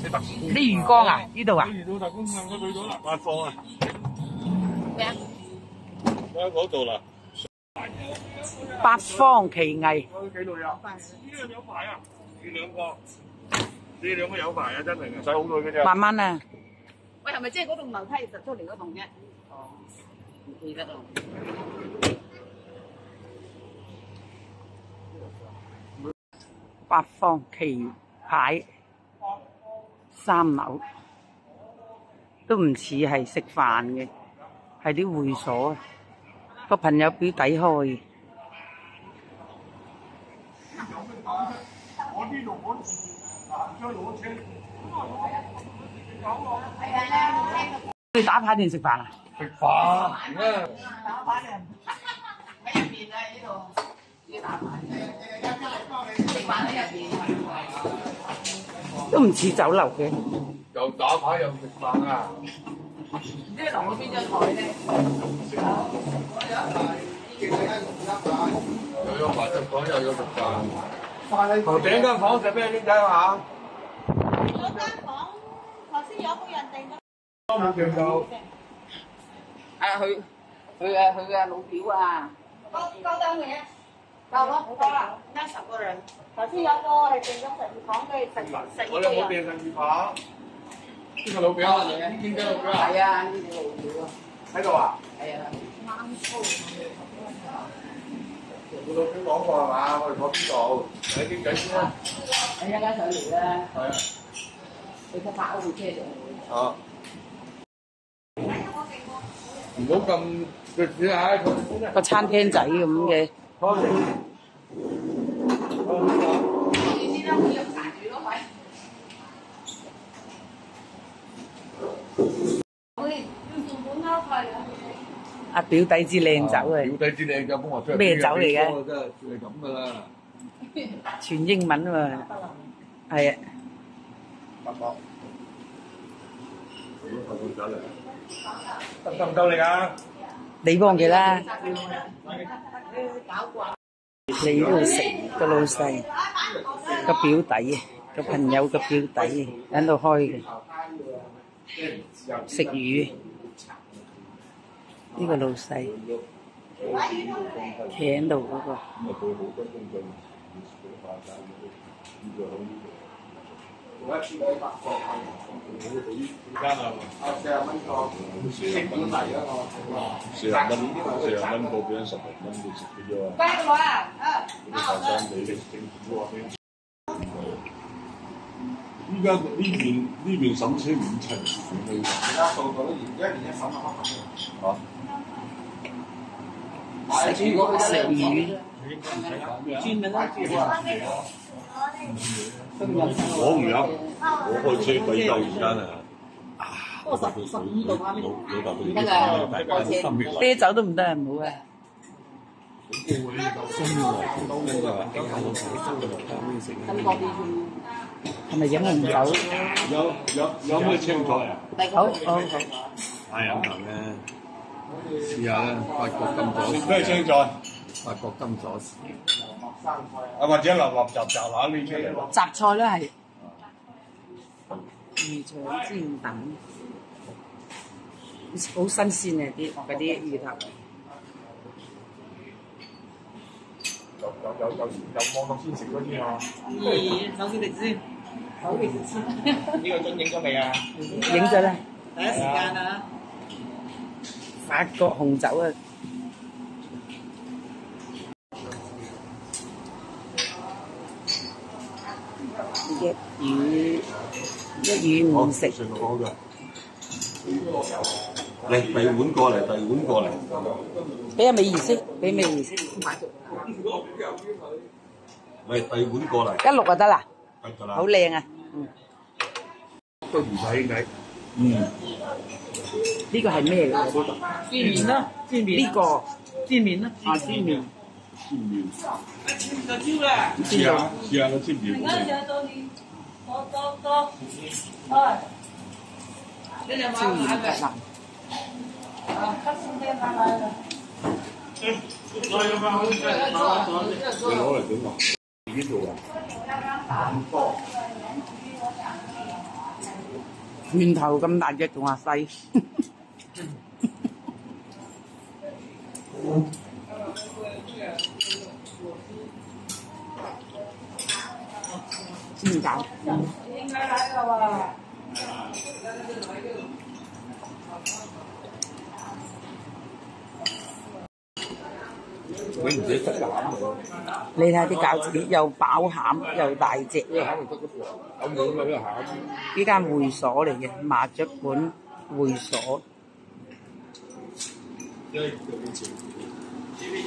啲魚缸啊？呢度啊？到大公園去咗啦，八方啊！咩啊？喺嗰度啦。八方奇藝。幾耐啊？呢個有排啊！你兩個有排啊！真係唔使好耐嘅啫。慢慢啊。喂，係咪即係嗰棟樓梯實出嚟嗰棟啫？哦，唔記得啦。八方奇牌3樓都唔似係食飯嘅，係啲會所。個朋友表弟開嘅。我呢度我將攞車。你打牌定食飯啊？食飯啊！打牌人喺入邊啊！呢度要打牌，食飯喺入邊。都唔似酒樓嘅。又打牌又食飯啊！唔知留咗邊張台咧？又有埋隻房，又有食飯。頭頂間房食咩啲仔話？嗰間房頭先有冇人訂咗？冇訂到。係啊，佢嘅老表啊。高單嘅，夠咯，好夠啦，10個人。頭先有個係訂咗12房嘅12我哋冇訂12房。邊個老表啊？邊個老表啊？係啊，呢個老表啊。喺度啊？係啊。我老表講過係嘛？我哋坐邊度？睇傾偈先啦。你一陣間上嚟啦。係啊。你睇拍嗰部車就。啊。唔好咁嘅只係個餐廳仔咁嘅。阿表弟支靚酒嘅。表弟支靚酒幫我出嚟。咩酒嚟嘅？真係係咁噶啦。全英文啊嘛。係啊。得唔得你啊？你幫佢啦。你呢度食個老細個表弟個朋友個表弟喺度開嘅食魚。呢個老細企喺度嗰個。40蚊報俾人16蚊，你食嘅啫。乖個啊！依家呢邊審車5層，而家個個都1年一審啊！食魚，專門啦。我唔飲，我開車鬼夠而家啊！不過15度啊，啤酒都唔得啊，唔好啊！係咪飲紅酒？有咩青菜啊？好。係飲頭咧，試下啦，法國金左。咩青菜？法國金左士。啊，或者立雜下呢啲。雜菜咧係魚腸煎蛋，好新鮮嘅嗰啲魚頭。有望到先食嗰啲啊！首先食先，首先食先。呢個樽影咗未啊？影咗啦。第一時間啊！法國紅酒啊！一魚唔食。好嘅。嚟第二碗過嚟，第二碗過嚟。俾阿美儀先，俾美儀先。嚟第二碗過嚟。一碌就得啦。得㗎啦。好靚啊！都唔使計。呢個係咩嚟嘅？煎麵啦，煎麵。呢個煎麵啦。啊，煎麵。煎麵。就焦啦。試下個煎麵。你哋煎麵得啦。你攞嚟整啊？呢度啊？拳頭咁大隻仲話細。煎餃。應該嚟㗎喎。你唔使塞餡喎，你睇下啲餃子又飽餡又大隻。呢個餡就得嗰個，有冇咁嘅餡？呢間會所嚟嘅麻雀館會所，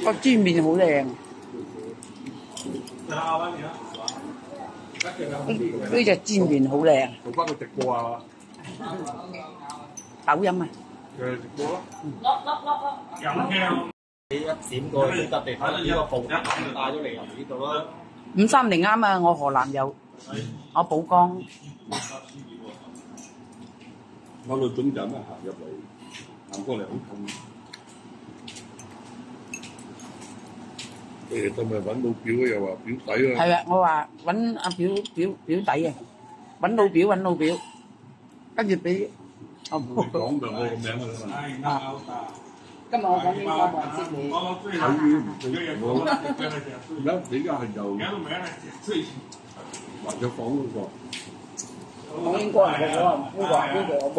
個煎麵好靚。呢隻煎麵好靚。做翻個直播啊！抖音啊！直播咯。你一閃過去都得地方，呢個步帶咗嚟呢度啦。530啱啊！我河南有，我寶江。我到總站咧行入嚟，行過嚟好近。誒，同埋揾老表又話表弟啊。係啊，我話揾阿表弟啊，揾老表，跟住俾我唔講就我個名㗎啦。啊。今日我講英國冇人識你。而家你而家係由麻雀房嗰個。講英國人嘅我啊，邊個冇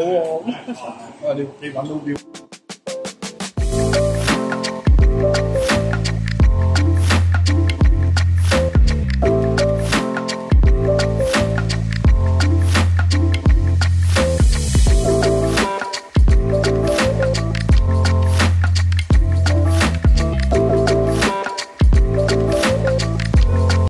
喎。你揾老表。